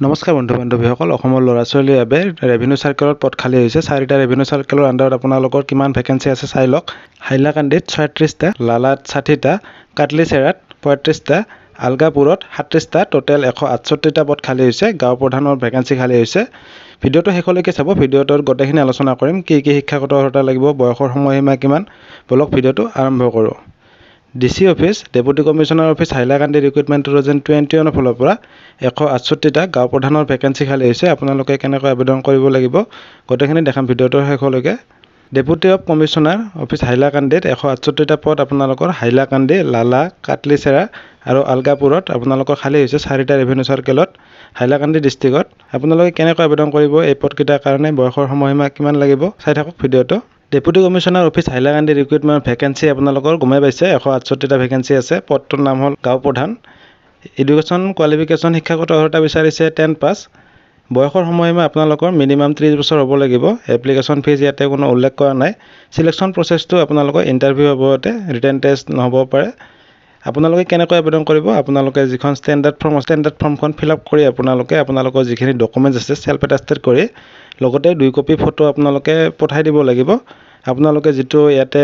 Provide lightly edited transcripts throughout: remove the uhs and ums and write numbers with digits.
নমস্কাৰ বন্ধু বান্ধৱীসকল অসমৰ ল'ৰা ছোৱালীৰ বাবে ৰেভিনিউ সাৰ্কেলত পদ খালী হৈছে 4টা ৰেভিনিউ সাৰ্কেলৰ আণ্ডাৰত আপোনালোকৰ কিমান ভেকেন্সি আছে চাই লওক হাইলাকান্দিত 36টা লালাত 60টা কাটলিচেৰাত 35টা আলগাপুৰত 37টা টোটেল 168টা পদ খালী হৈছে গাঁও প্ৰধানৰ ভেকেন্সি খালী হৈছে ভিডিঅটো শেষলৈকে চাব ভিডিঅটোৰ গোটেইখিনি আলোচনা কৰিম কি কি শিক্ষাগত অৰ্হতা লাগিব বয়সৰ সময়সীমা কিমান বলক ভিডিঅটো আৰম্ভ কৰোঁ DC office deputy commissioner office Hailakandi recruitment 2021 ফালৰ পৰা 168টা গাঁও প্ৰধানৰ ভেকেন্সি খালী হৈছে আপোনালোকে কেনেকৈ আবেদন কৰিব লাগিব গোটেইখিনি দেখাম ভিডিঅটোৰ শেষলৈকে ডেপুটি অফ কমিশনাৰ অফিস হাইলাকান্দিত 168টা পদ আপোনালোকৰ হাইলাকান্দি লালা কাটলিচেৰা আৰু আলগাপুৰত আপোনালোকৰ খালী হৈছে 4টা ৰেভিনিউ সাৰ্কেলত হাইলাকান্দি ডিস্ট্ৰিক্টত আপোনালোকে কেনেকৈ আবেদন কৰিব এই পদকেইটাৰ কাৰণে বয়সৰ সময়সীমা কিমান লাগিব চাই থাকক ভিডিঅটো deputy commissioner office Hailakandi recruitment vacancy আপোনালোকৰ গমাই পাইছে 168টা ভেকেন্সি আছে পদটোৰ নাম হ'ল গাঁও প্ৰধান এডুকেশ্যন কোৱালিফিকেশ্যন শিক্ষাগত অৰ্হতা বিচাৰিছে 10 পাছ বয়সৰ সময়সীমা আপোনালোকৰ মিনিমাম 30 বছৰ হ'ব লাগিব এপ্লিকেশ্যন ফিজ ইয়াতে কোনো উল্লেখ কৰা নাই সিলেকশ্যন প্ৰচেছটো আপোনালোকৰ ইন্টাৰভিউ হ'বতে ৰিটেন টেষ্ট নহ'ব পাৰে আপোনালোকে কেনেকৈ আবেদন কৰিব আপোনালোকে যিখন ষ্টেণ্ডাৰ্ড ফৰ্মখন ফিল আপ কৰি আপোনালোকৰ যিখিনি ডকুমেণ্টছ আছে সেলফ এটেষ্টেড কৰি লগতে 2 কপি ফটো আপোনালোকে পঠাই দিব লাগিব আপোনালোকে যেটো ইয়াতে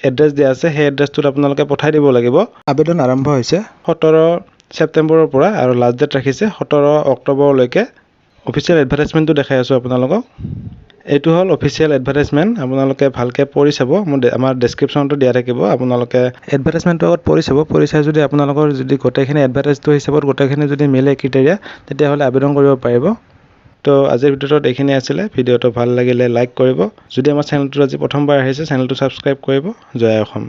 এড্ৰেছ দিয়া আছে সেই এড্ৰেছটোত আপোনালোকে পঠাই দিব লাগিব আবেদন আৰম্ভ হৈছে 17 সেপ্টেম্বৰৰ পৰা আৰু লাষ্ট ডেট ৰাখিছে 17 অক্টোবৰলৈকে অফিচিয়েল এডভাৰটাইজমেন্টটো দেখাই আছো আপোনালোকক এইটো হল অফিচিয়েল এডভাৰটাইজমেন্ট আপোনালোকে ভালকে পঢ়ি চাব আমাৰ ডেসক্ৰিপচনটো দিয়া থাকিব আপোনালোকে এডভাৰটাইজমেন্টৰ আগত পঢ়ি চাই যদি আপোনালোকৰ যদি গোটেইখিনি এডভাৰটাইজটো হিচাপত গোটেইখিনি যদি মিলে ক্ৰাইটেৰিয়া তেতিয়া হলে আবেদন কৰিব পাৰিব তো আজিৰ ভিডিঅ'টোত এইখিনি আছিলে ভিডিঅ'টো ভাল লাগিলে লাইক কৰিব যদি আমাৰ চেনেলটো আজি প্ৰথমবাৰ আহিছে চেনেলটো সাবস্ক্ৰাইব কৰিব জয় অসম